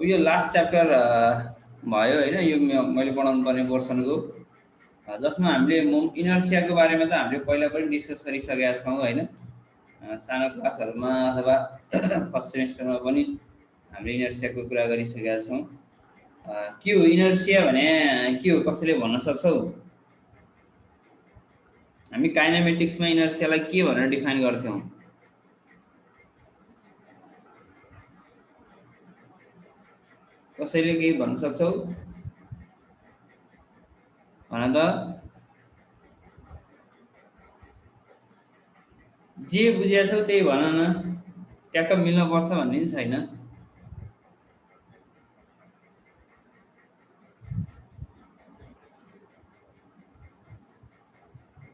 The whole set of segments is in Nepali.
यो लास्ट च्याप्टर भयो हैन, यो मैले पढाउनु पर्ने पोर्सनको, जसमा हामीले इनर्सियाको बारेमा त हामीले पहिला पनि डिस्कस गरिसकेका छौँ हैन। सानो क्लासहरुमा अथवा फर्स्ट सेमेस्टरमा पनि हामीले इनर्सियाको कुरा गरिसकेका छौँ। के हो इनर्सिया भने के हो, कसैले भन्न सक्छौ? हामी काइनेमेटिक्समा इनर्सियालाई के भनेर डिफाइन गर्थ्यौं? कसैले केही भन्न सक्छौ? भन त। जे बुझेका छौ त्यही भन न, ट्याक्क मिल्न पर्छ भन्ने नि छैन।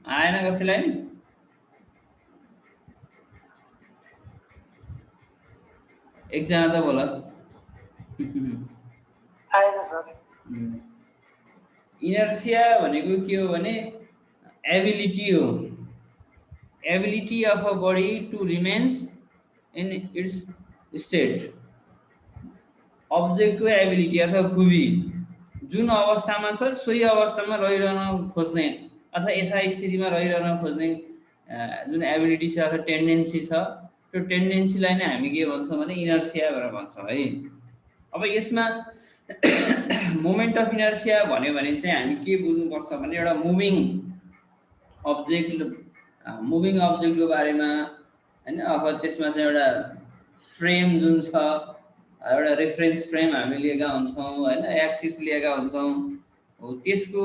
आएन कसैलाई? एकजना त बोल। आएन सर। इनर्सिया भनेको के हो भने एबिलिटी हो, ability of a body to remains in its state. अब्जेक्टको एबिलिटी अथवा खुबी जुन अवस्थामा छ सोही अवस्थामा रहिरहन खोज्ने अथवा यथास्थितिमा रहिरहन खोज्ने जुन एबिलिटी छ अथवा टेन्डेन्सी छ, त्यो टेन्डेन्सीलाई नै हामी के भन्छौँ भने इनर्सिया भनेर भन्छौँ है। अब यसमा मोमेन्ट अफ इनर्सिया भन्यो भने चाहिँ हामी के बुझ्नुपर्छ भने एउटा मुभिङ अब्जेक्टको बारेमा हैन, अथवा त्यसमा चाहिँ एउटा फ्रेम जुन छ, एउटा रेफरेन्स फ्रेम हामी लिएका हुन्छौँ हैन, एक्सिस लिएका हुन्छौँ, हो त्यसको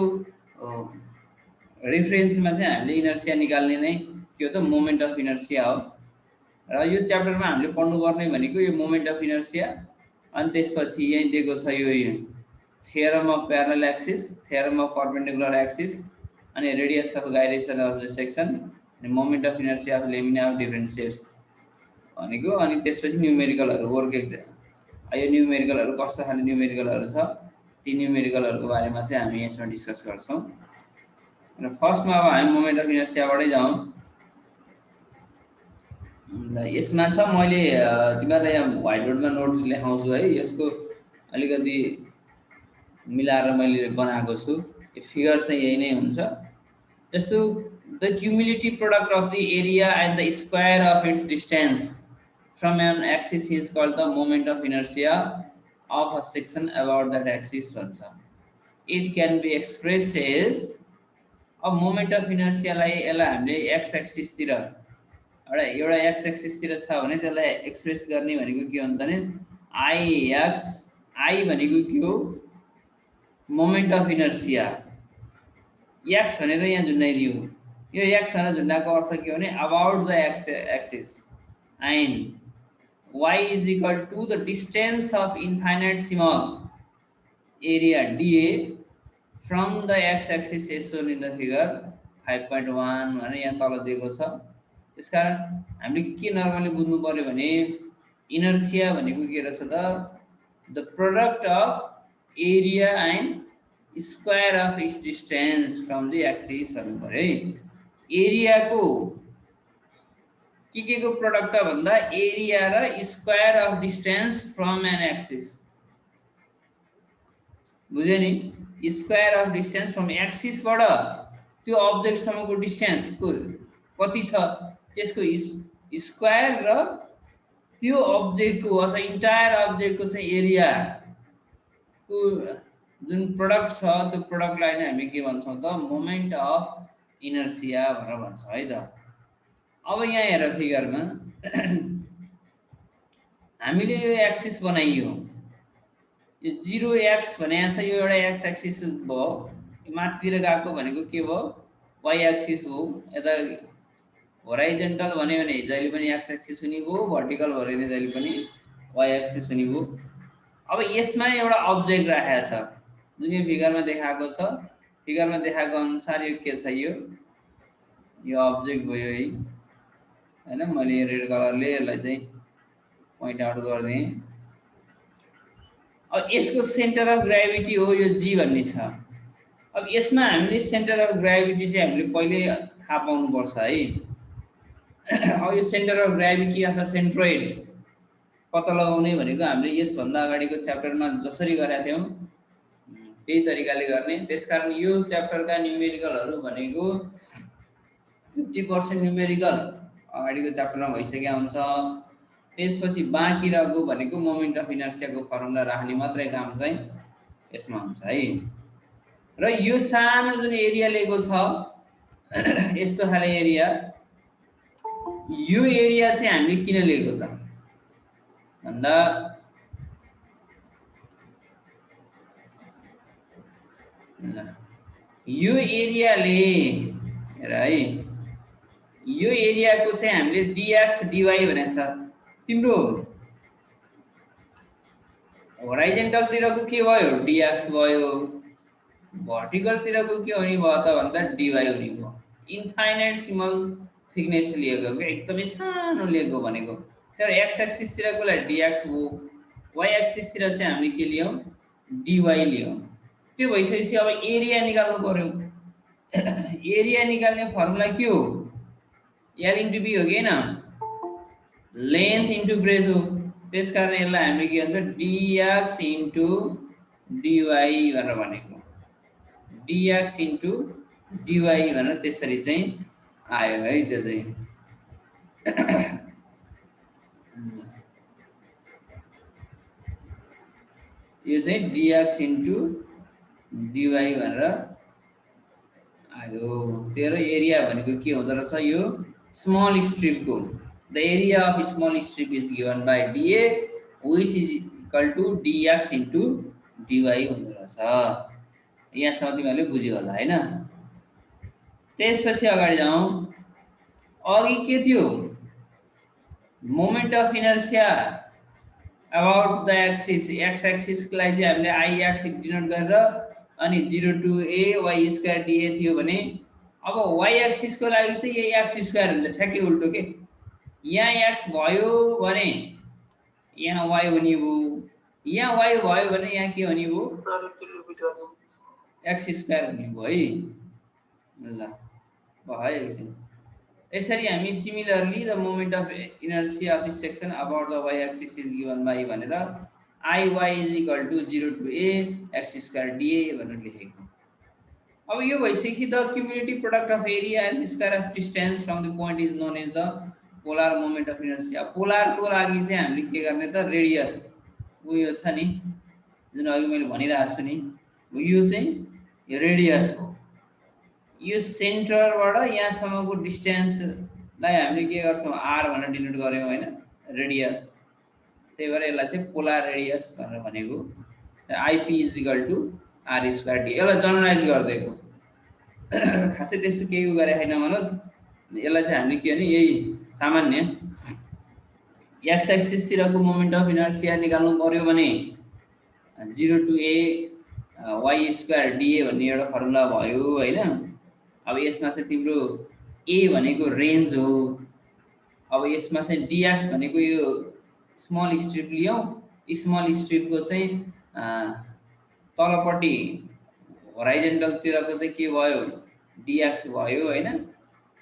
रेफरेन्समा चाहिँ हामीले इनर्सिया निकाल्ने नै के हो त मोमेन्ट अफ इनर्सिया हो। र यो च्याप्टरमा हामीले पढ्नुपर्ने भनेको यो मोमेन्ट अफ इनर्सिया, अनि त्यसपछि यही दिएको छ यो theorem of parallel axis, theorem of perpendicular axis, अनि radius of gyration of the section, अनि moment of inertia of lamina of different shapes भनेको। अनि त्यसपछि न्युमेरिकलहरु वर्क एक्जाम, यो न्युमेरिकलहरु कस्तो खाले न्युमेरिकलहरु छ, ती न्युमेरिकलहरुको बारेमा चाहिँ हामी यसमा डिस्कस गर्छौं। र फर्स्टमा अब हामी मोमेन्ट अफ इनर्सियाबाटै जाउँ। यसमा छ, मैले तिमीलाई यहाँ व्हाइट बोर्डमा नोट्स लेखाउँछु है, यसको अलिकति मिलाएर मैले बनाएको छु। यो फिगर चाहिँ यही नै हुन्छ। जस्तो the cumulative product of the area and the square of its distance from an axis is called the moment of inertia of a section about that axis भन्छ। It can be express as, अब मोमेन्ट अफ इनर्सियालाई यसलाई हामीले एक्स एक्सिसतिर एउटा एक्स एक्सिसतिर छ भने त्यसलाई एक्सप्रेस गर्ने भनेको के हुन्छ भने आई एक्स, आई भनेको के हो मोमेन्ट अफ इनर्सिया, एक्स भनेर यहाँ झुन्डाइदियो। यो एक्स भनेर झुन्डाको अर्थ के हो भने about the x axis, and y is equal to the distance of infinite small area dA from the x axis as shown in the figure 5.1 भनेर यहाँ तल दिएको छ। त्यसकारण हामीले के नर्मली बुझ्नु पर्यो भने इनर्सिया भनेको के रहेछ त, the product of area and square of its distance from the axis भन्नु पर्यो है। एरियाको के को प्रोडक्ट भन्दा एरिया र square of distance from an axis, बुझ्यो नि? स्क्वायर अफ डिस्टेन्स फ्रम एक्सिसबाट त्यो अब्जेक्ट सम्मको डिस्टेन्स कति छ त्यसको स्क्वायर र त्यो अब्जेक्टको अथवा इन्टायर अब्जेक्टको चाहिँ एरिया को जुन प्रोडक्ट छ, त्यो प्रोडक्टलाई नै हामी के भन्छौं त मोमेन्ट अफ इनर्सिया भनेर भन्छौं है त। अब यहाँ हेर फिगरमा हामीले यो एक्सिस बनाइयो, यो 0x भने छ, यो एउटा एक्स एक्सिस भयो, माथितिर गएको भनेको के भयो वाइ एक्सिस भयो। यता होराइजन्टल भन्यो भने जहिले पनि एक्स एक्सिस हुने भयो, भर्टिकल भन्यो भने जहिले पनि वाइ एक्सिस हुने भयो। अब यसमा एउटा अब्जेक्ट राखेको छ जुन यो फिगरमा देखाएको छ। फिगरमा देखाएको अनुसार यो के छ, यो अब्जेक्ट भयो है हैन। मैले रेड कलरले यसलाई चाहिँ पोइन्ट आउट गर्दिएँ। अब यसको सेन्टर अफ ग्राभिटी हो यो जी भन्ने छ। अब यसमा हामीले सेन्टर अफ ग्राभिटी चाहिँ हामीले पहिले थाहा पाउनु पर्छ है। अब यो सेन्टर अफ ग्राभिटी अथवा सेन्ट्रोइड पत्ता लगाउने भनेको हामीले यसभन्दा अगाडिको च्याप्टरमा जसरी गरेका थियौँ त्यही तरिकाले गर्ने। त्यसकारण यो च्याप्टरका न्युमेरिकलहरू भनेको 50% न्युमेरिकल अगाडिको च्याप्टरमा भइसकेका हुन्छ। त्यसपछि बाँकी रहेको भनेको मोमेन्ट अफ इनर्सियाको फर्मुला राख्ने मात्रै काम चाहिँ यसमा हुन्छ है। र यो सानो जुन एरिया लिएको छ यस्तो खाले एरिया, यो एरिया चाहिँ हामीले किन लिएको त भन्दा यो एरियाले हेर है, यो एरियाको चाहिँ हामीले dx dy भनेको छ। तिम्रो होराइजेन्टलतिरको के भयो dx भयो, भर्टिकलतिरको के हुने भयो त भन्दा dy हुने भयो। इन्फाइनाइट स्मल थिकनेस लिएको क्या, एकदमै सानो लिएको भनेको। तर एक्स एक्सिसतिरकोलाई dx हो, वाइ एक्सिसतिर चाहिँ हामीले के लियौँ dy लियौँ। त्यो भइसकेपछि अब एरिया निकाल्नु पर्यो। एरिया निकाल्ने फर्मुला के हो, एल इन्टु बी हो कि होइन, लेन्थ इन्टु ब्रेथ हो। त्यसकारण यसलाई हामीले के भन्छ dx इन्टु dy भनेर भनेको, dx इन्टु dy भनेर त्यसरी चाहिँ आयो है। त्यो चाहिँ यो चाहिँ dx इन्टु dy भनेर आयो। तेरो एरिया भनेको के हुँदो रहेछ, यो स्मल स्ट्रिपको the area of small strip is given by dA which is equal to dx into dy हुँदो रहेछ। यहाँसम्म तिमीहरूले बुझ्यो होला होइन। त्यसपछि अगाडि जाउँ। अघि के थियो, moment of inertia about the axis, x एक्सिसलाई चाहिँ हामीले आई एक्सिस डिनोट गरेर अनि 0 to a y square dA थियो भने अब y एक्सिसको लागि चाहिँ यही x स्क्वायर हुन्छ, ठ्याक्कै उल्टो के। यहाँ x भयो भने यहाँ y हुने भयो, यहाँ y भयो भने यहाँ के हुने भयो x स्क्वायर हुने भयो है। ल भयो एकछिन। यसरी हामी similarly the moment of inertia of this section about the y axis is given by भनेर iy is equal to 0 to a x square dA भनेर लेखेको। अब यो भइसकेपछि the cumulative product of area and square of distance from the point is known as the polar moment of inertia. पोलरको लागि चाहिँ हामीले के गर्ने त, रेडियस उयो छ नि जुन अघि मैले भनिरहेको छु नि, यो चाहिँ यो रेडियस हो। यो सेन्टरबाट यहाँसम्मको डिस्टेन्सलाई हामीले के गर्छौँ आर भनेर डिनोट गर्यौँ होइन, रेडियस। त्यही भएर यसलाई चाहिँ पोलर रेडियस भनेर भनेको। IP is equal to R square D. यसलाई जनरलाइज गरिदिएको, खासै त्यस्तो केही गरेको छैन मनोज। यसलाई चाहिँ हामीले के भने यही सामान्य एक्स एक्सिसतिरको मोमेन्ट अफ इनर्सिया निकाल्नु पर्यो भने 0 to a y square dA भन्ने एउटा फर्मुला भयो होइन। अब यसमा चाहिँ तिम्रो a भनेको रेन्ज हो। अब यसमा चाहिँ dx भनेको यो स्मल स्ट्रिप लियौँ, स्मल स्ट्रिपको चाहिँ तलपट्टि होराइजेन्टलतिरको चाहिँ के भयो dx भयो होइन,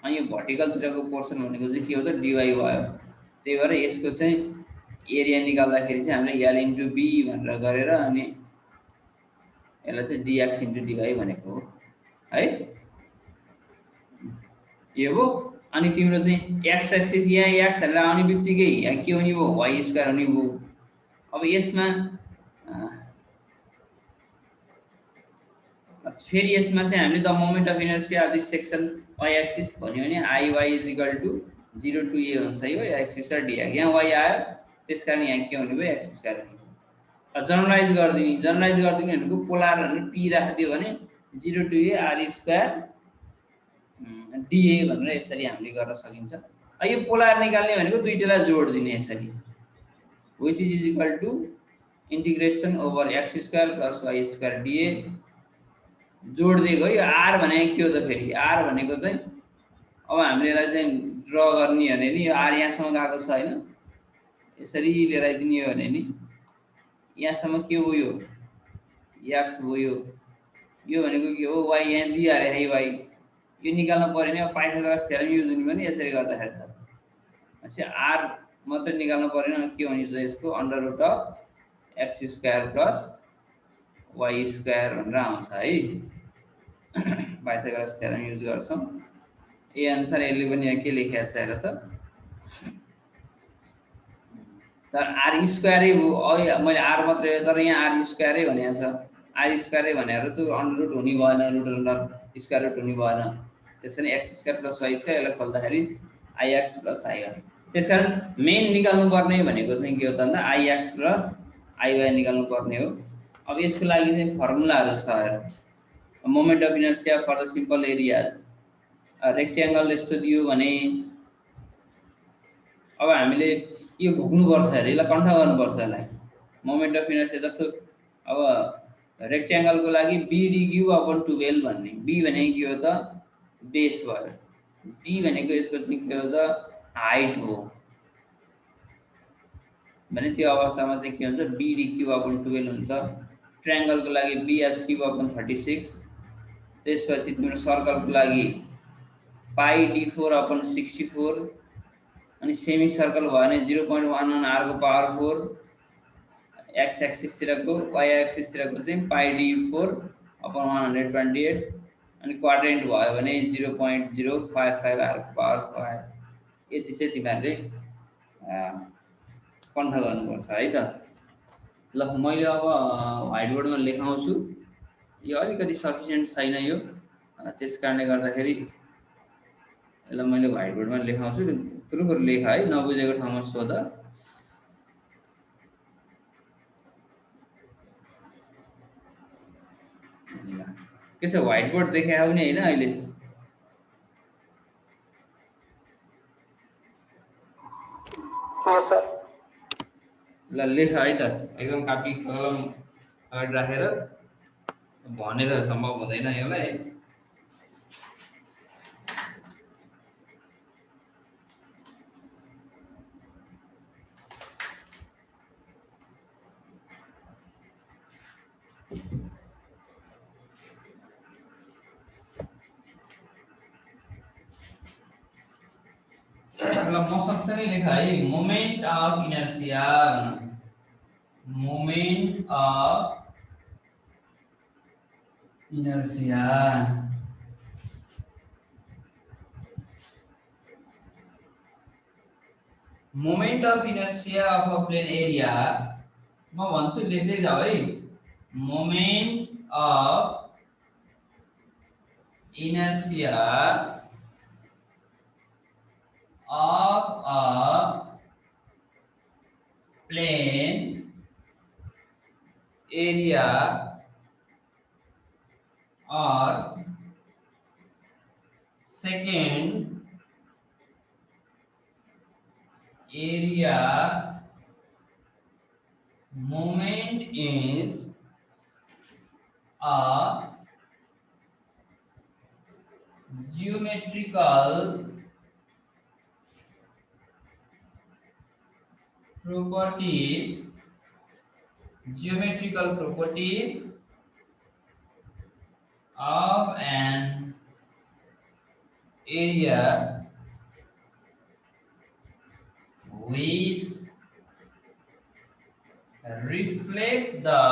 अनि यो भर्टिकलतिरको पोर्सन भनेको चाहिँ के हो त dy भयो। त्यही भएर यसको चाहिँ एरिया निकाल्दाखेरि चाहिँ हामीले एल इन्टु बी भनेर गरेर अनि यसलाई चाहिँ dx इन्टु dy भनेको हो है। यो हो। अनि तिम्रो चाहिँ एक्स एक्सिस यहाँ एक्स भनेर आउने बित्तिकै यहाँ के हुने भयो वाइ स्क्वायर हुने भयो। अब यसमा फेरि यसमा चाहिँ हामीले the moment of inertia of this section Y axis भन्यो भने I Y is equal to 0 to a हुन्छ यो एक्स स्क्वायर डी। यहाँ वाइ आयो त्यसकारण यहाँ के हुने भयो एक्स स्क्वायर हुने भयो। जनरलाइज गरिदिने, जनरलाइज गरिदिने भनेको पोलर भनेर पी राखिदियो भने 0 to a R square DA भनेर यसरी हामीले गर्न सकिन्छ। यो पोलर निकाल्ने भनेको दुईटैलाई जोड दिने यसरी, which is equal to integration over X square plus Y square DA जोड दिएको। यो आर भनेको के हो त, फेरि आर भनेको चाहिँ अब हामीले यसलाई चाहिँ ड्र गर्ने भने नि यो आर यहाँसम्म गएको छ होइन, यसरी लिएर आइदिने हो भने नि यहाँसम्म के हो यो एक्स भयो, यो भनेको के हो वाइ यहाँ दिइहाल्यो है वाइ। यो निकाल्नु पर्यो भने अब पाइथागोरस थ्योरम युज हुने पनि यसरी गर्दाखेरि त आर मात्रै निकाल्नु परेन, के भनिन्छ यसको under root of X square plus Y square भनेर आउँछ है। पाइथागोरस थ्योरम युज गर्छौँ। ए अनुसार यसले पनि यहाँ के लेखेको छ हेर त, तर आर स्क्वायरै हो। मैले आर मात्रै, तर यहाँ आर स्क्वायरै भनेको छ। आर स्क्वायरै भनेर त अन्डर रुट हुने भएन, रुट अन्डर स्क्वायर रुट हुने भएन। त्यसरी एक्स स्क्वायर प्लस वाई छ, यसलाई खोल्दाखेरि आइएक्स प्लस आइवाई। त्यस कारण मेन निकाल्नु पर्ने भनेको चाहिँ के हो त भन्दा आइएक्स प्लस आइवाई निकाल्नु पर्ने हो। अब यसको लागि चाहिँ फर्मुलाहरू छ हेर। Moment of inertia for the simple area, rectangle यस्तो दियो भने अब हामीले यो भोग्नुपर्छ अरे, यसलाई कन्ठ गर्नुपर्छ। यसलाई मोमेन्ट अफ इनर्सिया जस्तो अब रेक्ट्याङ्गलको लागि बिडी क्युब अपन 12 भन्ने, बी भनेको के हो त बेस भयो, डी भनेको यसको चाहिँ के हो त हाइट हो भने त्यो अवस्थामा चाहिँ के हुन्छ बिडी क्युब अपन 12 हुन्छ। ट्रायङ्गलको लागि बिएच क्युब अपन 36। त्यसपछि तिम्रो सर्कलको लागि पाई डी4 अपन 64 अनि सेमी सर्कल भयो भने 0.11 आर को पावर 4 एक्स एक्सिसतिरको, वाई एक्सिसतिरको चाहिँ पाई डी4 अपन 128 अनि क्वाड्रेन्ट भयो भने 0.055 आर को पावर 5। यति चाहिँ तिमीहरूले कन्ठ गर्नुपर्छ है त। ल मैले अब व्हाइट बोर्डमा लेखाउँछु। यो अलिकति सफिसियन्ट छैन यो, त्यस कारणले गर्दाखेरि यसलाई मैले व्हाइट बोर्डमा लेखाउँछु। कुरो लेख है, नबुझेको ठाउँमा सोध। के छ व्हाइट बोर्ड देखायो भने हैन अहिले? हाँ सर। ल लेख है त, एकदम कापी कलम अगाडि राखेर। भनेर सम्भव हुँदैन यसलाई। ल म सँगसँगै लेखा है, moment of inertia, moment of inertia moment of inertia of a plane area. म भन्छु लेख्दै जाऊ है, moment of inertia of a plane area or second area moment is a geometrical property of an area which reflect the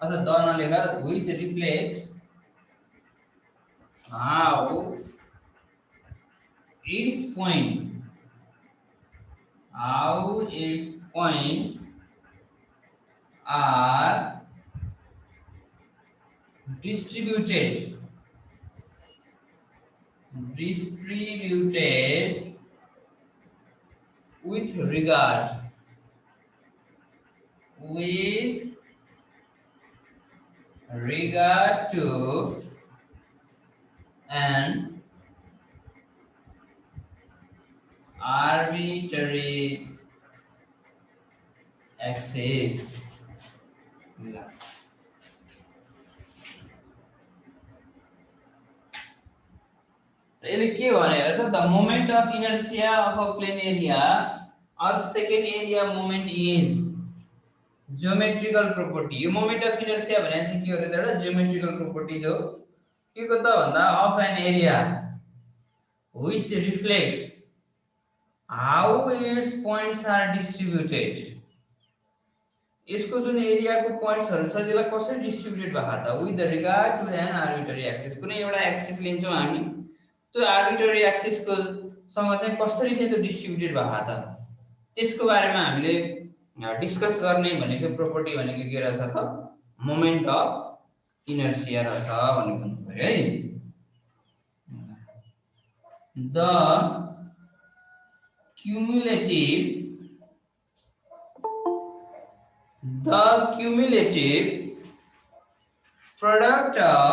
अथवा the नलेखा, which reflect how its point are distributed with regard to an arbitrary axis। यसले के भनेर त, the moment of inertia of a plane area or second area moment is geometrical property. यो मोमेन्ट अफ इनर्सिया भने चाहिँ के हो त, एउटा ज्योमेट्रिकल प्रोपर्टिज हो। के को त भन्दा of an area which reflects how its points are distributed. यसको जुन एरियाको पोइन्ट्सहरु छ त्यसलाई कसरी डिस्ट्रिब्युटेड भएको त with regard to an arbitrary axis. कुनै एउटा एक्सिस लिन्छौं हामी, त्यो आर्बिट्रेरी एक्सिसको सँग चाहिँ कसरी चाहिँ त्यो डिस्ट्रिब्युटेड भएको त त्यसको बारेमा हामीले डिस्कस गर्ने भनेको प्रोपर्टी भनेको के रहेछ त मोमेन्ट अफ इनर्शिया रहेछ भन्ने भन्नुभयो है। The cumulative product of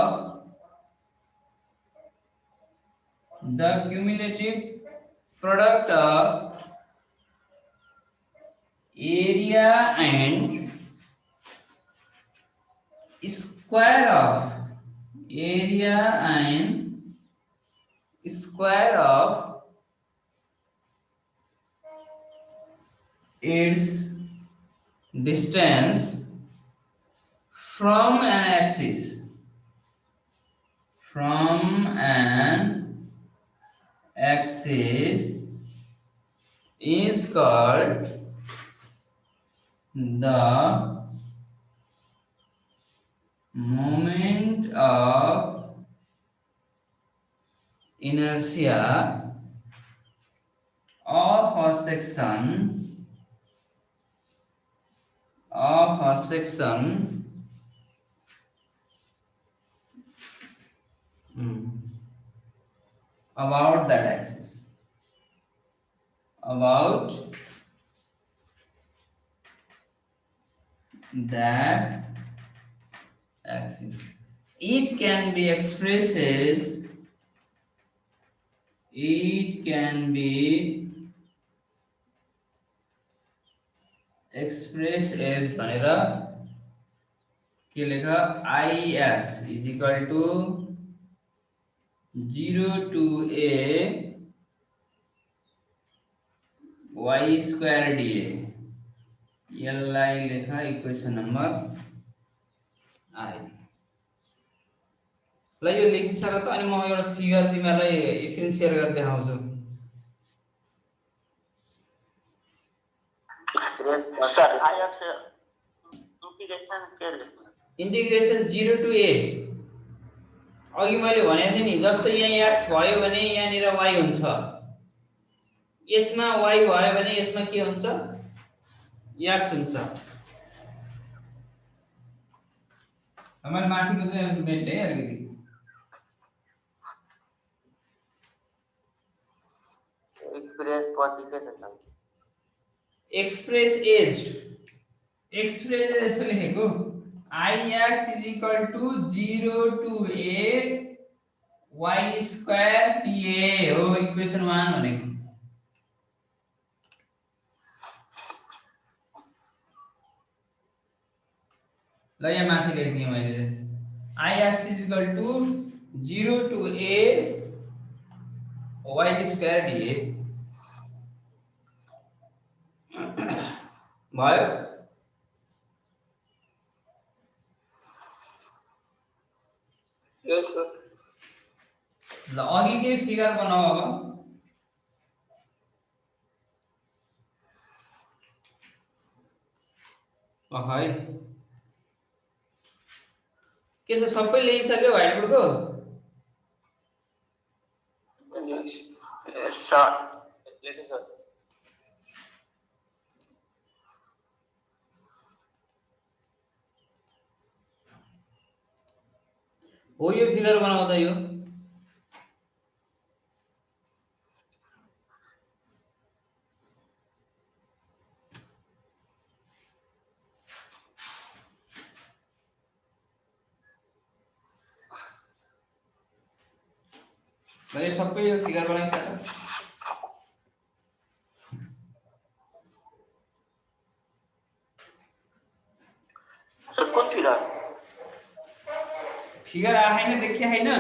area and square of its distance from an axis is called the moment of inertia of a section about that axis. It can be expressed as भनेर के लेखा Ix is equal to 0 to a y square dA। यसलाई लेखा इक्वेसन नम्बर आई। ल यो लेखिसक्यो त अनि म एउटा फिगर तिमीलाई स्क्रिन शेयर गरेर देखाउँछु। Sir Ix integration 0 to a अघि मैले भने थिएँ नि जस्तो यहाँ x भयो भने यहाँ निर y हुन्छ, यसमा y भयो भने यसमा के हुन्छ x हुन्छ। हामीले माथिको चाहिँ मेट है अलिकति एक्सप्रेस एज यसो लेखेको Ix is equal to 0 to a y square dA हो इक्वेसन 1 भनेको। ल यहाँ माथि लेख्दिएँ मैले Ix is equal to 0 to a y square dA भयो। यस सर। ल अघि के फिगर बनाऊ अब है के छ सबै ल्याइसक्यो व्हाइट बोर्डको? सर हो यो फिगर बनाउँदा यो मैले सबै यो फिगर बनाइसक्यो। सर कुन फिगर? फिगर आएन देखिए है ना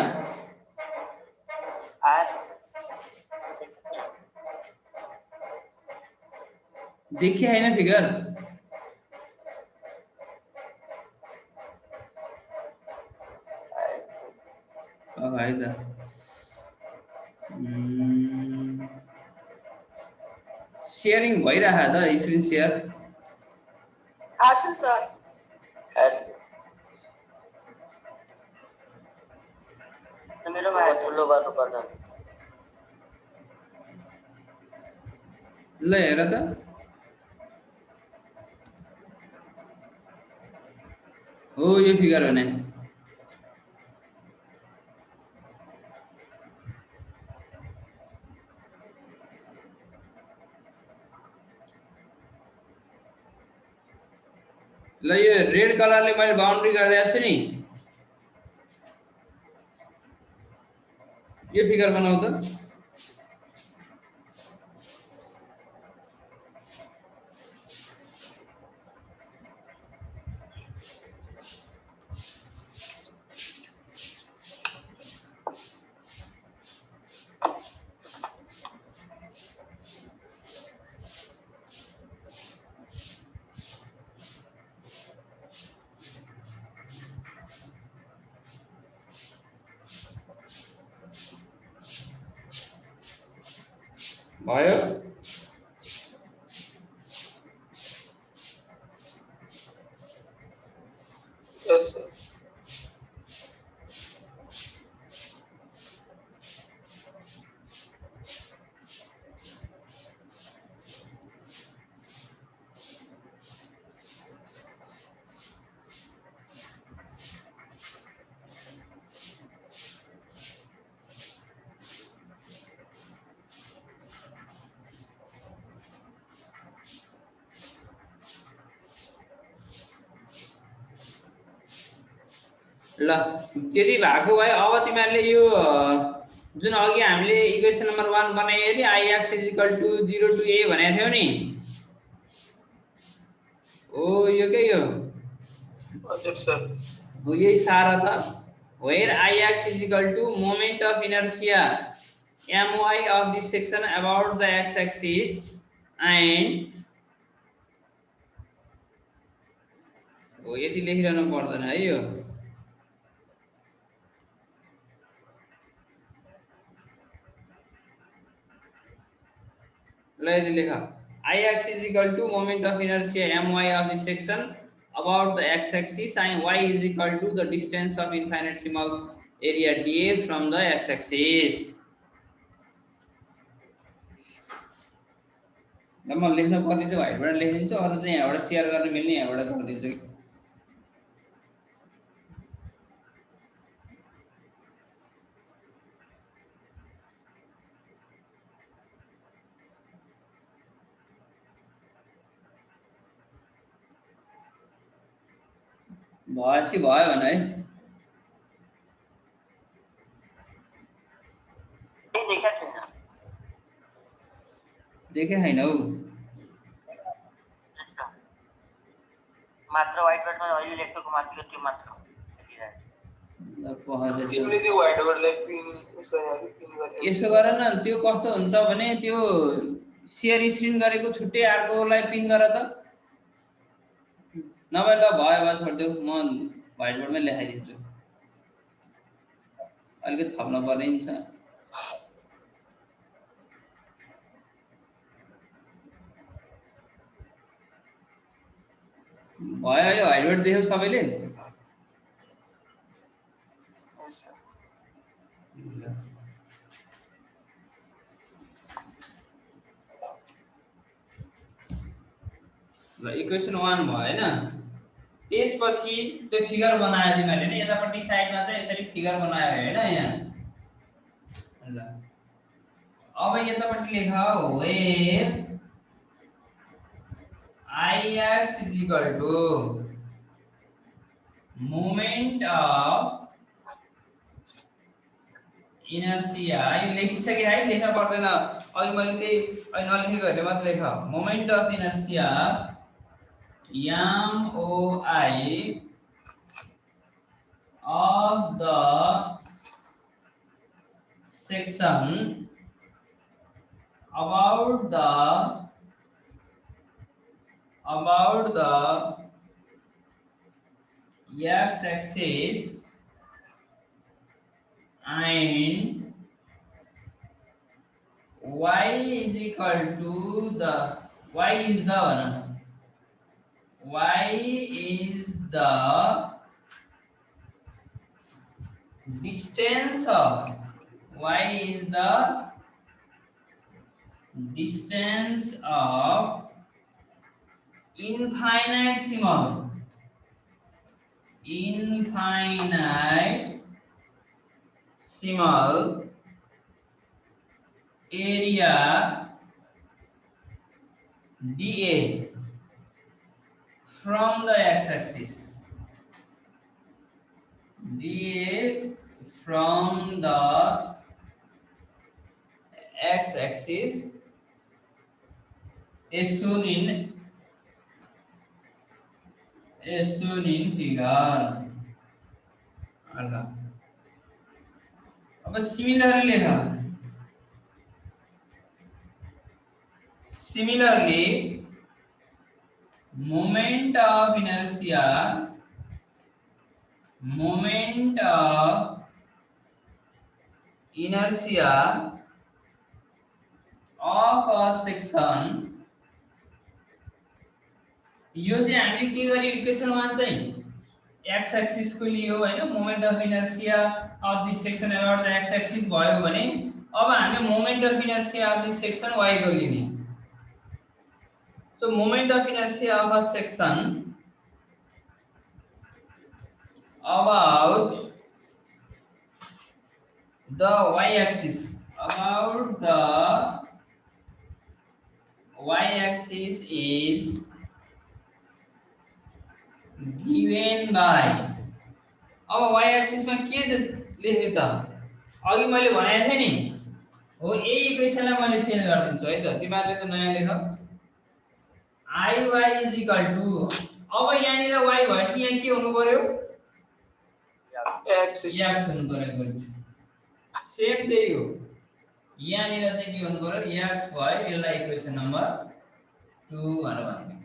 देखिए है ना फिगर शेयरिङ भइरहेछ त स्क्रिन सेयर आछु सर मेरोमा ठुलो गर्नुपर्छ ल हेर त हो यो फिगर हो नि ल यो रेड कलरले मैले बाउन्ड्री गरिरहेको छु नि यो फिगर बनाऊ त भयो यस सर ल त्यति भएको भए अब तिमीहरूले यो जुन अघि हामीले इक्वेसन नम्बर 1 बनायो नि ix = 0 to a भनेको थियौ नि ओ यो के यो हजुर सर हो यही सारा त where ix = moment of inertia my of this section about the x axis and हो यति लेखिरहनु पर्दैन है यो ल यति लेख ix = moment of inertia my of this section about the x axis and y = the distance of infinitesimal area dA from the x axis ल म लेख्न पर्ने चाहिँ व्हाइटबाट लेखिदिन्छु अरु चाहिँ यहाँबाट शेयर गर्न मिल्ने यहाँबाट गरिदिन्छु भएपछि भयो भने है देखे छैन हौ मात्र व्हाइट बोर्डमा अहिले लेखेको माथिको त्यो मात्र ल पहल तिमीले त्यो व्हाइट बोर्डलाई पिन यसो गर न त्यो कस्तो हुन्छ भने त्यो शेयर स्क्रिन गरेको छुट्टै अर्कोलाई पिन गर त नभए ल भयो भयो छोड्देऊ म व्हाइट बोर्डमै लेखाइदिन्छु अलिकति थप्न पर्ने नि छ भयो यो व्हाइट बोर्ड देख्यौ सबैले ल इक्वेसन 1 भयो हैन त्यसपछि त्यो फिगर बनायो तिमीले नि यतापट्टि साइडमा चाहिँ यसरी फिगर बनायो हैन यहाँ ल अब यतापट्टि लेख where ix = moment of inertia यो लेखिसके है लेख्न पर्दैन अहिले मैले त्यही अहिले नलेखेकोहरुले मात्र लेख moment of inertia MOI of the section about the x-axis and y is equal to the y is the y is the distance of infinitesimal area dA from the x-axis. dA from the x-axis is shown in figure. अब similarly moment of inertia of a section यो चाहिँ हामीले के गर्यो इक्वेसन 1 चाहिँ x एक्सिस को लियो हैन moment of inertia of this section about the x axis भयो भने अब हामीले moment of inertia of this section y को लिने so moment of inertia of a section about the y-axis is given by अब y-axis मा के लेख्ने त अघि मैले भनेको थिए नि हो यही इक्वेसनलाई मैले चेन्ज गर्दिन्छु है त तिमीहरुले त नयाँ लेख iy is equal to अब यहाँनिर y भएपछि यहाँ के हुनु पर्यो x हुनु पर्यो सेम त्यही हो यहाँनिर चाहिँ के हुनु पर्यो x भयो यसलाई इक्वेसन नम्बर 2 भनेर भन्दियौ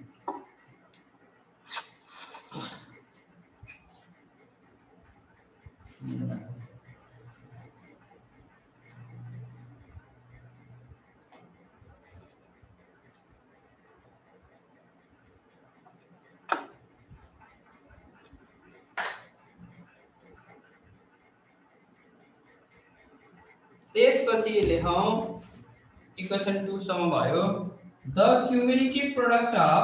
त्यसपछि लेखौं इक्वेसन 2 सम्म भयो the cumulative product of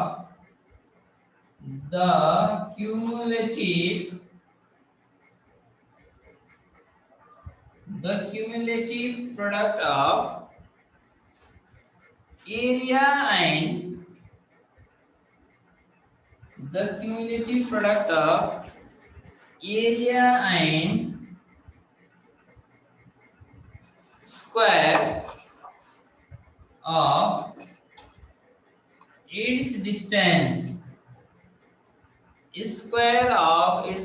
area and square of its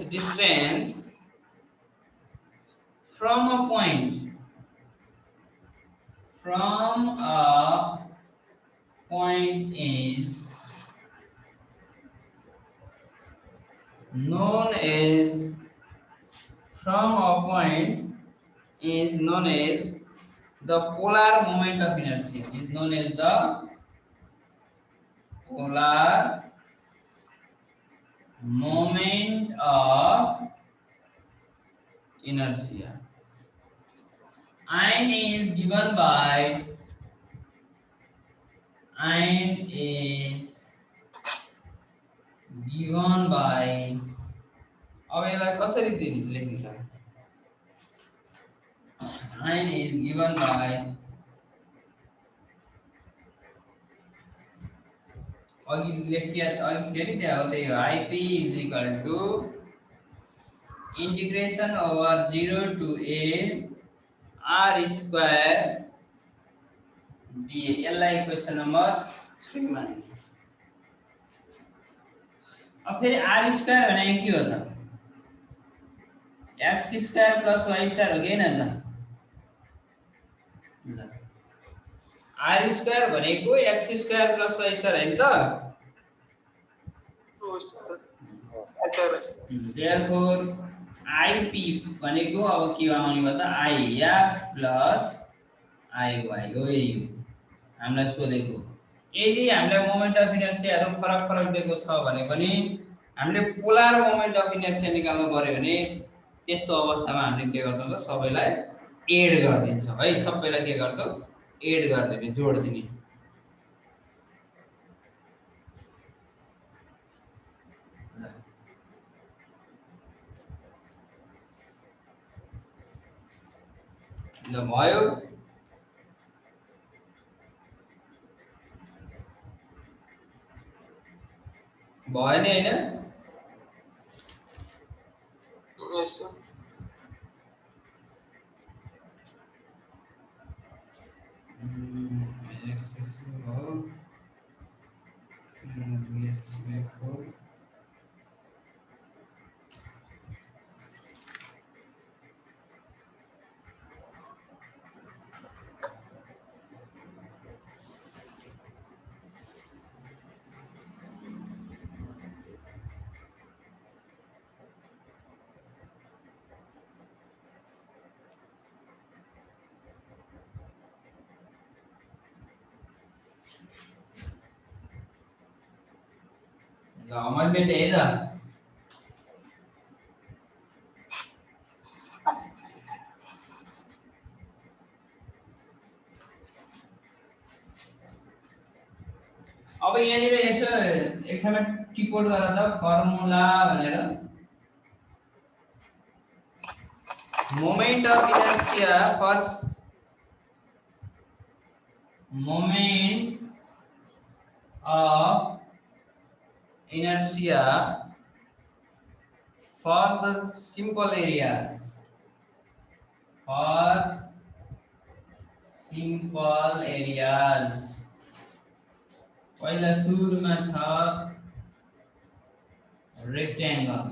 distance from a point is known as the polar moment of inertia and is given by अब यसलाई कसरी लेख्नुहुन्छ and is given by अघि लेखिया अघि फेरि त्यहाँ हो त्यही हो ip is equal to integration over 0 to a r square dA यसलाई इक्वेसन नम्बर 3 माने अब फेरि r स्क्वायर भनेको के हो त x square plus y square हो कि हैन त r स्क्वायर भनेको x square plus y square हैन त therefore ip भनेको अब के आउने भयो त ix प्लस आयो आयो यही हो हामीलाई सोधेको। यदि हामीलाई मोमेन्ट अफ इनर्सियाहरू फरक फरक दिएको छ भने पनि हामीले पोलर मोमेन्ट अफ इनर्सिया निकाल्नु पर्यो भने त्यस्तो अवस्थामा हामीले के गर्छौँ त सबैलाई एड गरिदिन्छौँ है। सबैलाई के गर्छौँ एड गरिदिने जोड दिने। ल भयो भयो नि हैन? Yes, sir. ल अमेन्डमेन्ट है त। अब यहाँनिर यसो एक ठाउँमा टिपोट गरेर त फर्मुला भनेर moment of inertia for moment of inertia for the simple areas पहिला सुरुमा छ रेक्ट्याङ्गल।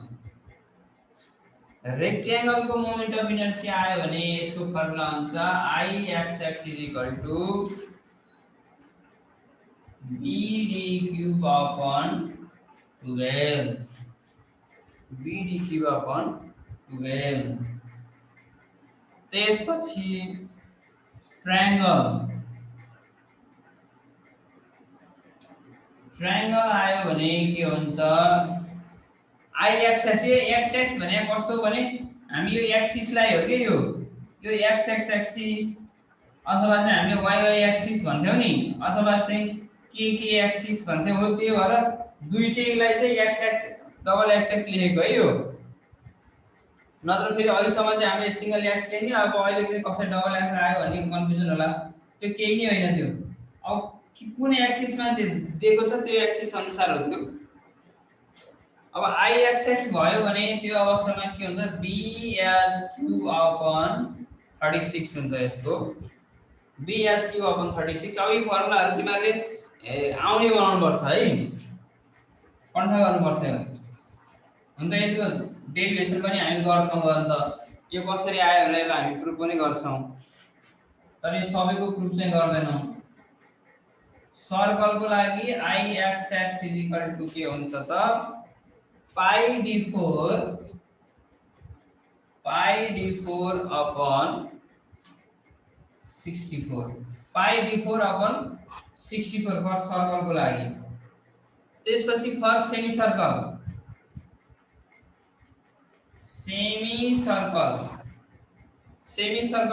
रेक्ट्याङ्गलको मोमेन्ट अफ इनर्सिया आयो भने यसको फर्मुला हुन्छ Ixx = BD³/12 BD³/12। त्यसपछि ट्रायंगल आयो भने के हुन्छ Ixx भने कस्तो भने हामी यो एक्सिस लाई हो के यो x एक्सिस अथवा चाहिँ हामीले y एक्सिस भन्थ्यौ नि अथवा चाहिँ k एक्सिस भन्थ्यौ हो। त्यो भएर दुईटैलाई चाहिँ डबल एक्स लेखेको है यो। नत्र फेरि अहिलेसम्म चाहिँ हामीले सिंगल एक्स लेख्ने अब अहिले चाहिँ कसरी डबल एक्स आयो भन्ने कन्फ्युजन होला। त्यो केही नै होइन। त्यो अब कुन एक्सिसमा दिएको छ त्यो एक्सिस अनुसार हो त्यो। अब Ixx भयो भने त्यो अवस्थामा के हुन्छ Bh³/36 हुन्छ यसको Bh³/36। अब यी फर्मुलाहरु तिमीहरुले आउने बनाउनु पर्छ है, कन्ठ गर्नु पर्छ। अन्त यसको डेरिभेसन पनि हामी गर्छौं। अन्त यो कसरी आयो भनेर यसलाई हामी प्रुफ पनि गर्छौं, तर यो सबैको प्रुफ चाहिँ गर्दैनौं। सर्कलको लागि Ixx = के हुन्छ त πd4/64 πd4/64 फर सर्कलको लागि। त्यसपछि फर सेमी सर्कल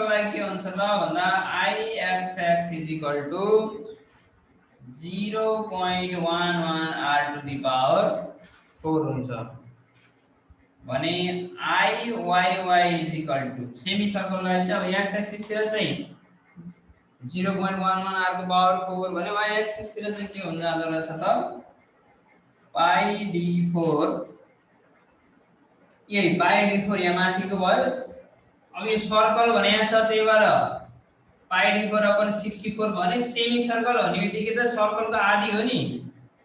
लागि के हुन्छ त भन्दा Ixx = 0.11r⁴ हुन्छ भने Iyy = सेमी सर्कललाई चाहिँ अब x एक्सिस तिर चाहिँ 0.11r⁴ भने y एक्सिस तिर चाहिँ के हुन जाँदो रहेछ त πd4। यही πd4 यहाँ माथिको भयो। अब यो सर्कल भनेको छ त्यही भएर πd4/64 भने सेमी सर्कल भन्ने बित्तिकै त सर्कलको आधी हो नि।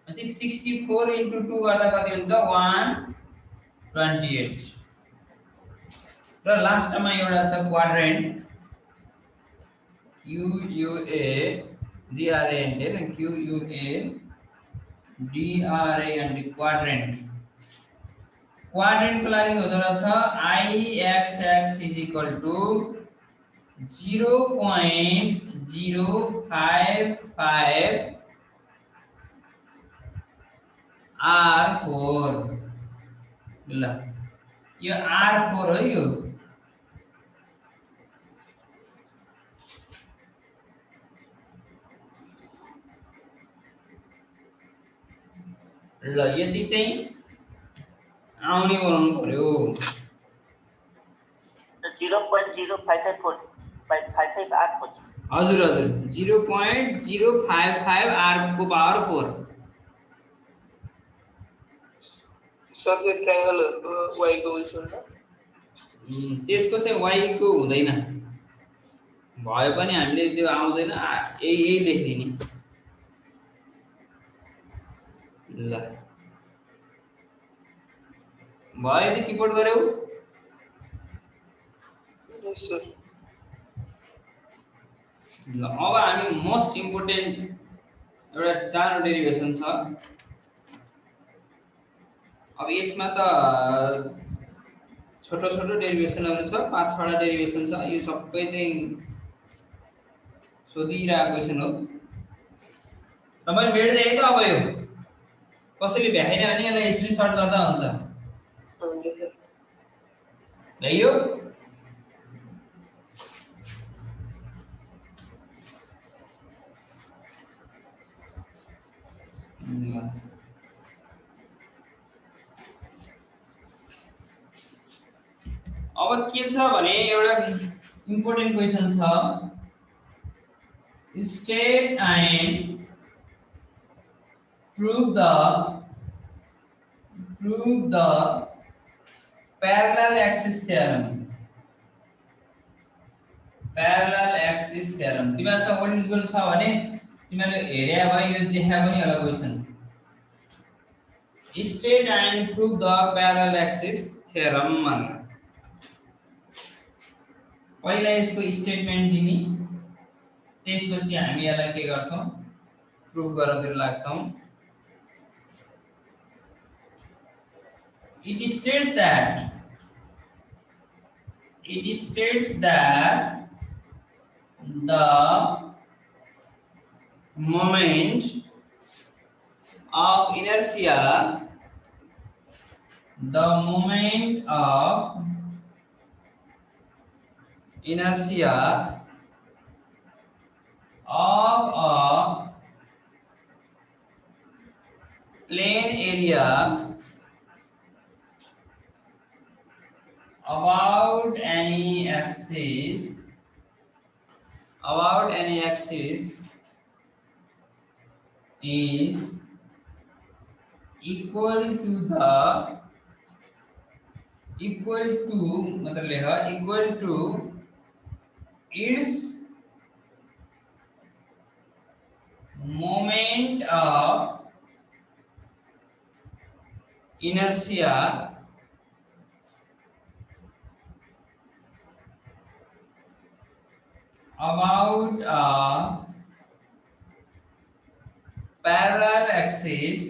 अनि 64 * 2 गर्दा कति हुन्छ 128। र लास्टमा एउटा छ क्वाड्रेन्ट QUADRANT क्वाड्रेन्ट। क्वाड्रेन्टको लागि हुँदो रहेछ Ixx = 0.11 0.055 R4 ल यो R4 हो यो ल यति चाहिँ आउने बनाउनु पर्यो 0.055 R खोज्नु हजुर हजुर 0.055 R को पावर 4 सर त्यो ट्रायंगलहरुको y को उल्स हुन्छ त्यसको चाहिँ y को हुँदैन भए पनि हामीले त्यो आउँदैन यही लेख्दिने ल भयो त किबोर्ड गर्यौ यस सर ल अब हामी मोस्ट इम्पोर्टेन्ट एउटा सानो डेरिभेसन छ अब यसमा त छोटो छोटो डेरिभेसनहरु छ 5-6 वटा डेरिभेसन छ यो सबै चाहिँ सोधिरहेको क्वेशन हो तपाईले भेट्दै है त अब यो कसैले भ्याएन भने यसलाई स्क्रिनशट गर्दा हुन्छ भ्याइयो अब के छ भने एउटा इम्पोर्टेन्ट क्वेशन छ state and prove the parallel axis theorem तिमीहरुसँग वर्ड गर्नु छ भने तिमीहरुले हेरे भए यो देखा पनि होला question state and prove the parallel axis theorem पहिला यसको स्टेटमेन्ट दिने त्यसपछि हामी यसलाई के गर्छौं प्रुफ गराउन लाग्छौं it states that the moment of inertia of a plane area about any axis is equal to मतलब लेखा equal to its moment of inertia about a parallel axis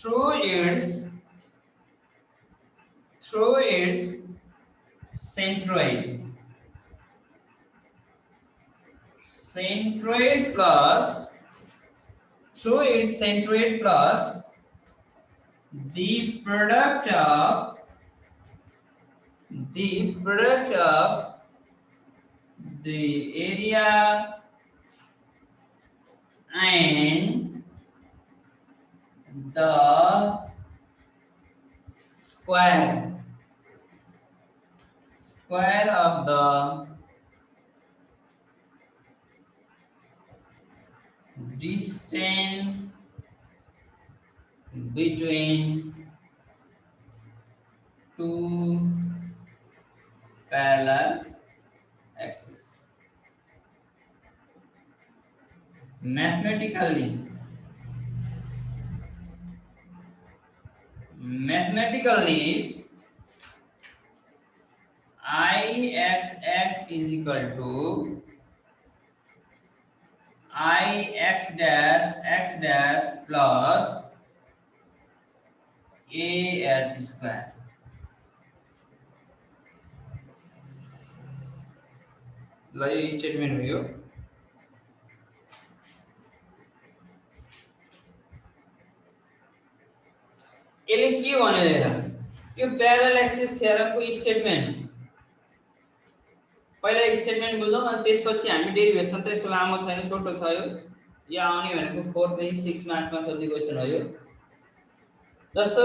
through its centroid plus the product of the area and the square of the distance between two parallel axes. Mathematically Ix is equal to Ix dash x dash plus AH square. ल यो स्टेटमेन्ट हो। यो यसले के भन्यो हेर, यो प्यारलल एक्सिस थ्योरमको स्टेटमेन्ट। पहिला स्टेटमेन्ट बुझौँ अनि त्यसपछि हामी डेरिभेसन त यसो लामो छैन, छोटो छ यो। यो आउने भनेको 4.6 मार्क्समा सोध्ने क्वेशन हो यो। जस्तो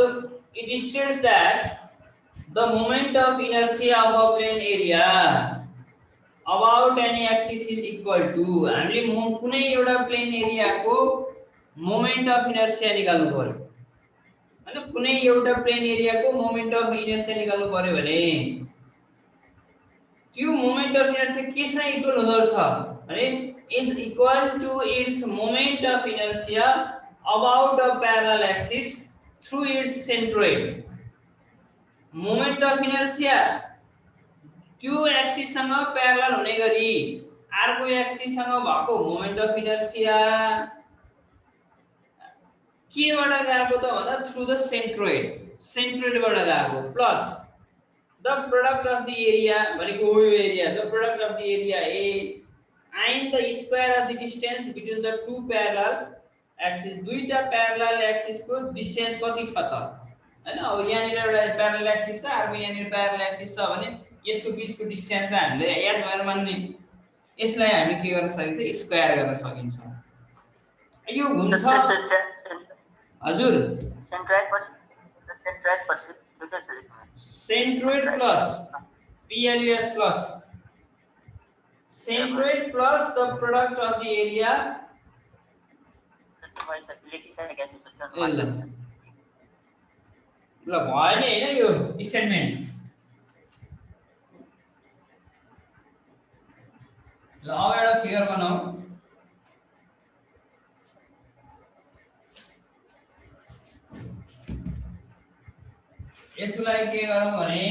it states that the moment of inertia of a plane area about any axis is equal to, हामीले कुनै एउटा प्लेन एरियाको मोमेन्ट अफ इनर्शिया निकाल्नु पर्यो हैन। कुनै एउटा प्लेन एरियाको मोमेन्ट अफ इनर्शिया निकाल्नु पर्यो भने त्यो मोमेन्ट अफ इनर्शिया केसँग इक्वल हुँदो रहेछ भने is equal to its moment of inertia about a parallel axis through its centroid. Moment of inertia त्यो एक्सिससँग प्यारलल हुने गरी अर्को एक्सिससँग भएको मोमेन्ट अफ इनर्शिया केबाट गएको त भन्दा थ्रु द सेन्ट्रोइड, सेन्ट्रोइडबाट गएको plus the product of the area भनेको हो यो area, the product of the area A and the square of the distance between the two parallel axis. दुईटा प्यारलल एक्सिसको डिस्टेन्स कति छ त हैन। अब यहाँनिर एउटा प्यारलल एक्सिस छ, अर्को यहाँनिर प्यारलल एक्सिस छ भने यसको बीचको डिस्टेन्सलाई हामीले एच भनेर मान्ने। यसलाई हामीले के गर्न सकिन्छ, स्क्वायर गर्न सकिन्छ। यो हुन्छ हजुर centroid plus PLUS plus centroid plus the product of the area. ल भयो नि हैन यो स्टेटमेन्ट। ल अब एउटा फिगर बनाऊ। यसलाई के गरौँ भने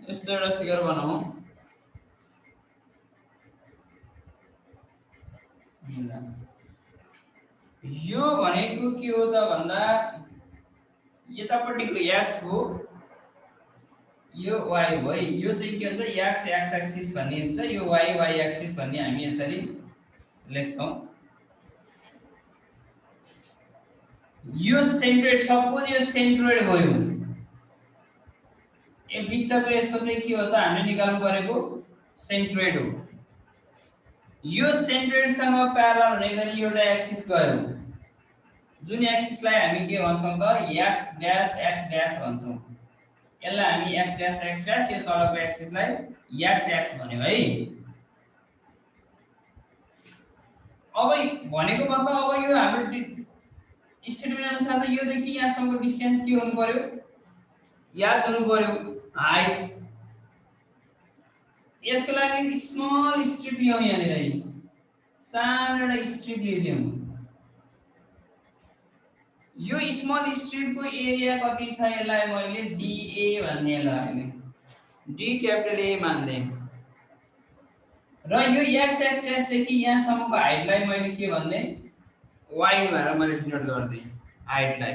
यस्तो एउटा फिगर बनाऊ। यो भनेको के हो त भन्दा यतापट्टिको x हो, यो y हो है। यो चाहिँ के हुन्छ x एक्सिस भन्ने हुन्छ, यो y एक्सिस भन्ने हामी यसरी लेख्छौं। यो सेन्ट्रोइड, सपोज यो सेन्ट्रोइड गयो, यो बिचको यसको चाहिँ के हो त हामीले निकाल्नु परेको सेन्ट्रोइड हो। यो सेन्ट्रोइडसँग प्यारलल हुने गरी एउटा एक्सिस गयो, जुन एक्सिसलाई हामी के भन्छौं त x डैश भन्छौं। यसलाई हामी x डैश, यो तलको एक्सिसलाई x भन्यौ है। अब भनेको मतलब अब यो हाम्रो स्टेटमेन्ट अनुसार त यो देखि यहाँसम्मको डिस्टेन्स के हुनु पर्यो, याद हुनु पर्यो हाइट। यसको लागि स्मल स्ट्रिप लियौं, यहाँनिर सानो एउटा स्ट्रिप लियौं। यो स्मल स्ट्रिपको एरिया कति छ यसलाई मैले DA भन्ने लगाएँ, D क्यापिटल A मान्दै। र यो x देखि यहाँसम्मको हाइटलाई मैले के भन्ने y भनेर मैले डिनोट गर्दै, हाइटलाई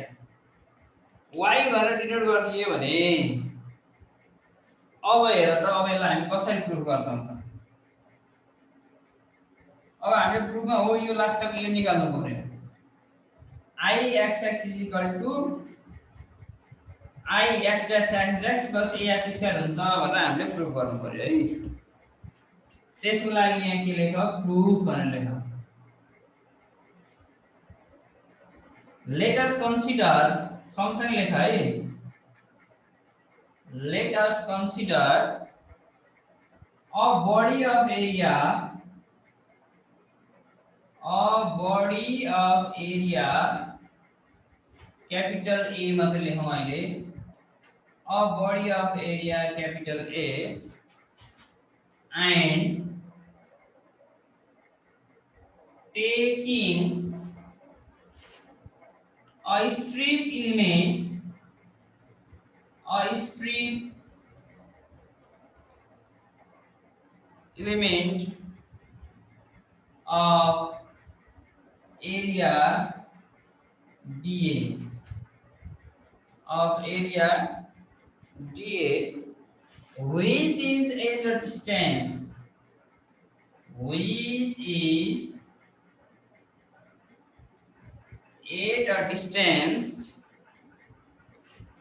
y भनेर डिनोट गरिदिए भने अब हेर त अब यसलाई हामी कसरी प्रुफ गर्छौं त। अब हामीले प्रुफमा हो यो लास्टको निकाल्नु पर्यो। Ix is equal to Ix dash plus AH square हुन्छ भनेर हामीले प्रुफ गर्नु पर्यो है। त्यसको लागि यहाँ के लेख, प्रुफ भनेर लेख। Let us consider, सँगसँगै लेख है, let us consider a body of area, capital A मात्र लेखौं अहिले, a body of area capital A and taking a strip element of area dA of area dA, which is at a distance, which is at a distance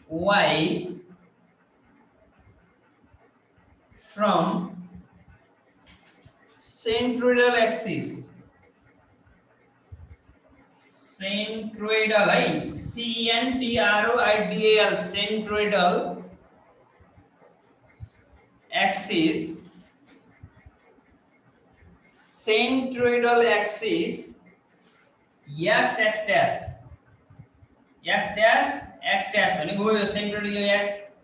y from centroidal axis, centroidal, centroidal, centroidal axis, centroidal axis x dash, x dash x dash भनेको यो सेन्ट्रोइडल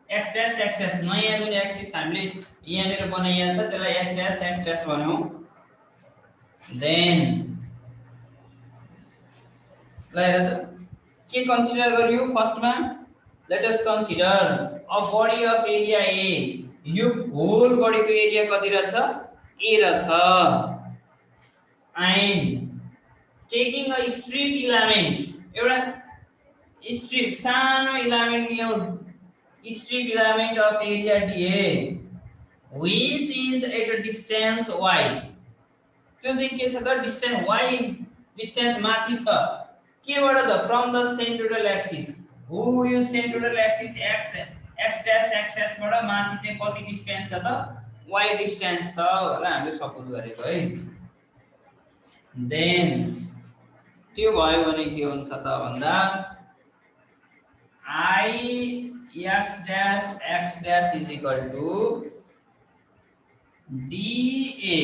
x dash x dash, नयाँ जुन एक्सिस हामीले यहाँनिर बनाइएको छ त्यसलाई x dash भन्यौ। देन ल हेर त के कन्सिडर गरियो फर्स्टमा, let us consider a body of area A, यो होल बडीको एरिया कति रहेछ, ए रहेछ, and taking a strip element, एउटा स्ट्रिप सानो इलामेन्ट लियौ, strip element of area d A which is at a distance y, त्यो चाहिँ के छ त, डिस्टेन्स y डिस्टेन्स माथि छ केबाट त, फ्रम द सेन्ट्रोइडल एक्सिस, हो यो सेन्ट्रोइडल एक्सिस x dash बाट माथि चाहिँ कति डिस्टेन्स छ त, y डिस्टेन्स छ होला हामीले सपोज गरेको है। देन त्यो भयो भने के हुन्छ त भन्दा I x dash is equal to dA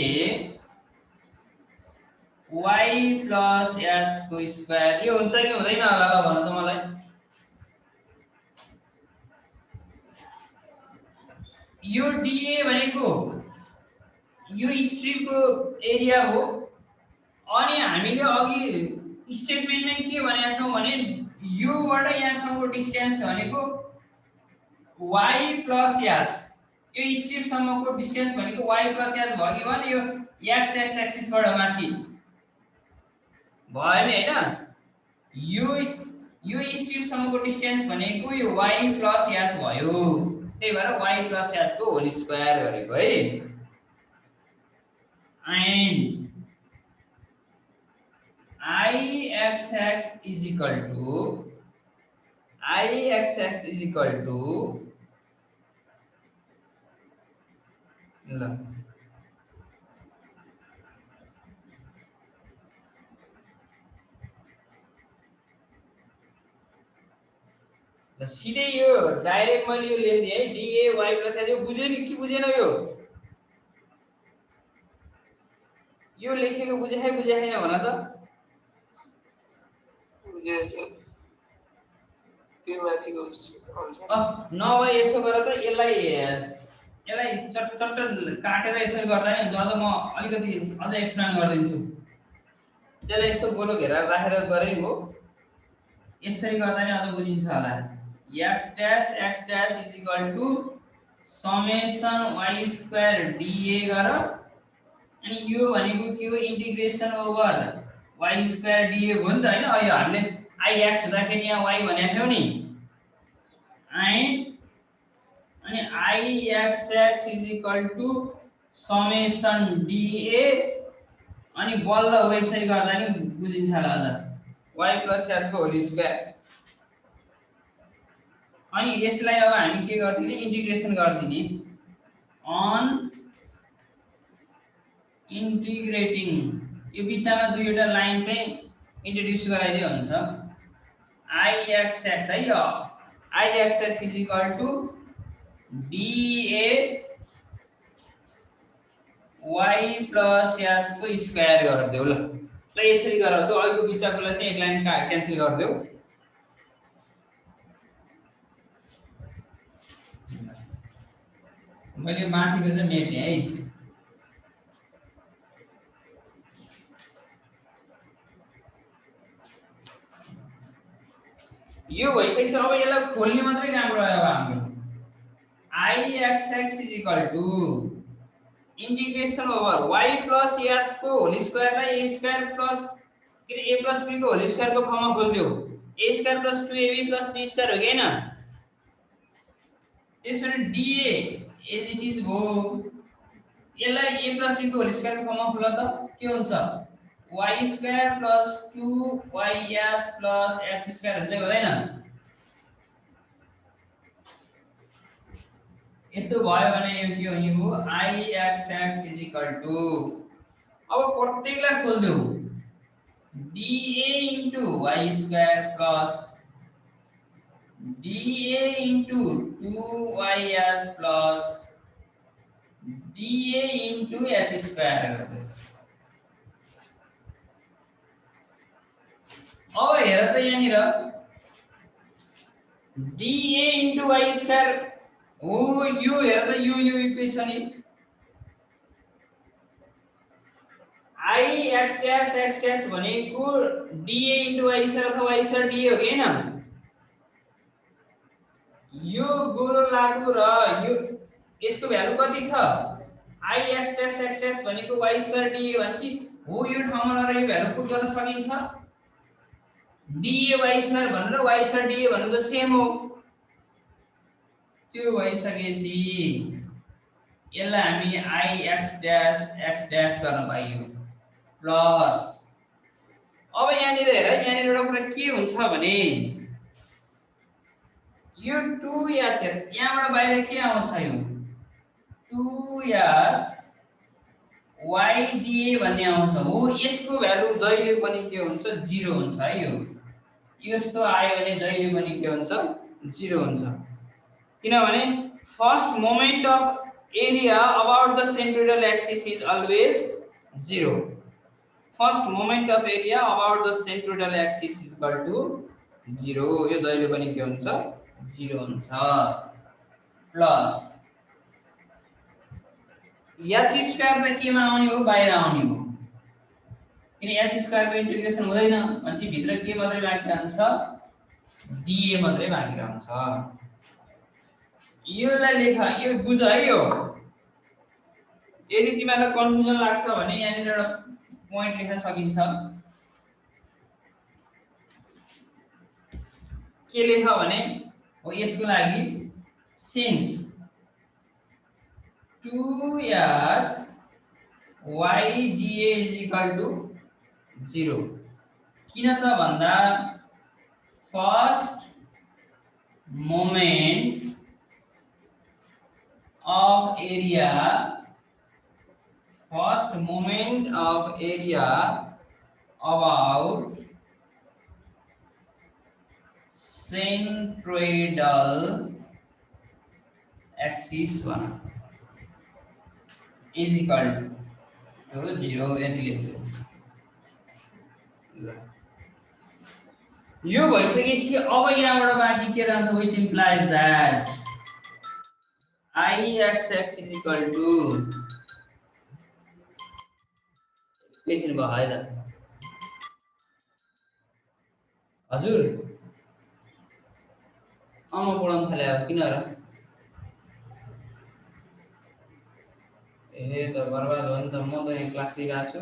y plus h को स्क्वायर, यो हुन्छ कि हुँदैन होला ल भन त मलाई, यो dA भनेको यो स्ट्रिपको एरिया हो, अनि हामीले अघि स्टेटमेन्टमै के भनेका छौं भने योबाट यहाँसम्मको डिस्टेन्स भनेको y plus h, यो स्ट्रिपसम्मको डिस्टेन्स भनेको y plus h भयो कि भने यो x एक्सिसबाट माथि भयो नि हैन, यो स्ट्रिपसम्मको डिस्टेन्स भनेको यो y plus h भयो, त्यही भएर y plus h को होल स्क्वायर गरेको है। And Ixx is equal to ल सिधै यो डाइरेक्ट मैले यो लेख्दिए है, dA y plus h, यो बुझ्यो नि कि बुझेन, यो लेखेको बुझे है छैन भन त, नभए यसो गर त, यसलाई चट्ट काटेर यसरी गर्दा नि हुन्छ, अझ म अलिकति अझ एक्सप्लेन गरिदिन्छु, त्यसलाई यस्तो गोलो घेरा राखेर गरे हो, यसरी गर्दा नि अझ बुझिन्छ होला। x dash is equal to summation y square dA गर, अनि यो भनेको के हो, integration over y square dA हो नि त हैन, अहिले हामीले ix हुँदाखेरि यहाँ y भनेको थियौ नि, अनि Ixx is equal to summation dA, अनि बल्ल हो यसरी गर्दा नि बुझिन्छ होला अझ, y plus h को होल स्क्वायर, अनि यसलाई अब हामी के गर्दिने, इन्टिग्रेसन गर्दिने, अन इन्टिग्रेटिङ, यो बिचमा दुईवटा लाइन चाहिँ इन्ट्रोड्युस गराइदिए हुन्छ, Ixx है, Ixx is equal to dA y plus h को स्क्वायर गरिदेऊ ल यसरी गर, त्यो अघिको बिचकोलाई चाहिँ एक लाइन क्यान्सल गरिदेऊ, मैले माथिको चाहिँ मेट्ने है। यो भइसक्छ, अब यसलाई खोल्ने मात्रै काम रह्यो अब हाम्रो। Ixx is equal to integration over y plus s को होल स्क्वायर लाई a square plus a plus b को होल स्क्वायर को फर्म में खोल दियो, a square plus 2ab plus b square हो गयो हैन त्यसैले dA एज इट इज भो यसलाई a प्लस b को होल स्क्वायर को फर्ममा फुला त के हुन्छ y square plus 2yx plus x square हुन्छ हुँदैन यस्तो भयो भने यो के हो यो ixx अब प्रत्येकलाई खोल्देऊ dA into y square plus dA into 2y plus dA into h square अब हेर त यहाँनिर dA into y square हो यो हेर त यो इक्वेसन I x dash भनेको dA into y square अथवा y square dA हो कि हैन यो गोलो लागु र यो यसको भ्यालु कति छ I x dash भनेको y square dA भन्छ हो यो ठाउँमा र यो भ्यालु पुट गर्न सकिन्छ dA y square भनेर y square dA भन्नु त सेम हो त्यो भइसकेपछि यसलाई हामी I x dash गर्न पाइयो प्लस अब यहाँनिर हेर यहाँनिर एउटा कुरा के हुन्छ भने यो 2h यहाँबाट बाहिर के आउँछ यो 2h y dA भन्ने आउँछ हो यसको भ्यालु जहिले पनि के हुन्छ 0 हुन्छ है यो यस्तो आयो भने जहिले पनि के हुन्छ 0 हुन्छ किनभने first moment of area about the centroidal axis is always 0 first moment of area about the centroidal axis is equal to 0 यो जहिले पनि के हुन्छ 0 हुन्छ प्लस h स्क्वायर चाहिँ केमा आउने हो बाहिर आउने हो किन h स्क्वायर को इन्टिग्रेसन हुँदैन भनेपछि भित्र के मात्रै बाँकी रहन्छ dA मात्रै बाँकी रहन्छ योलाई लेख यो बुझ है यो यदि तिमीलाई कन्फ्युजन लाग्छ भने यहाँनिर एउटा पॉइंट लेख्न सकिन्छ के लेख भने हो यसको लागि since 2h y dA is equal to 0 किन त भन्दा first moment of area first moment of area about centroidal axis 1 is equal to 0 यति लेख्छु यो भइसकेपछि अब यहाँबाट बाँकी के रहन्छ which implies that Ixx is equal to एकैछिन भयो है त हजुर अम्म पढाउन थाले अब किन र ए त बर्बाद हो नि त म त यहाँ क्लास लिइरहेको छु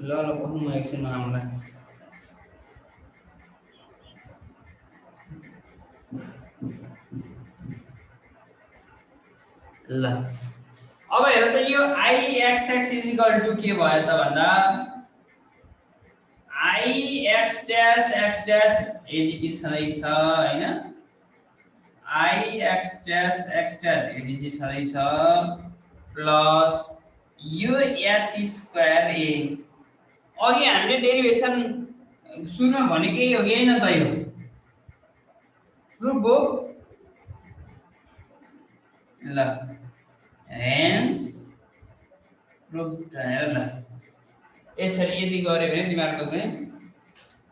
ल पढ्नु म एकछिनमा आउँला ल अब हेर त यो Ixx is equal to के भयो त भन्दा Ix dash x dash as it is छँदै छ हैन Ix dash x dash as it is छँदै छ प्लस यो h स्क्वायर a अघि हामीले डेरिभेसन सुरुमा भनेकै हो कि हैन त यो प्रुफ हो ल hence proved हेर ल यसरी यदि गरे भने तिमीहरुको चाहिँ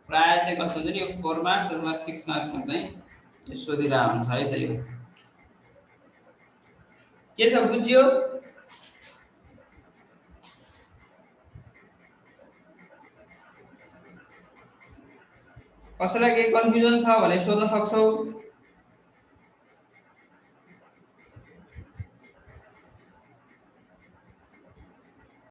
प्राय चाहिँ कस्तो हुन्छ नि यो 4 मार्क्स अथवा 6 मार्क्समा चाहिँ यो सोधिरा हुन्छ है त यो के छ बुझ्यो कसैलाई केही कन्फ्युजन छ भने सोध्न सक्छौ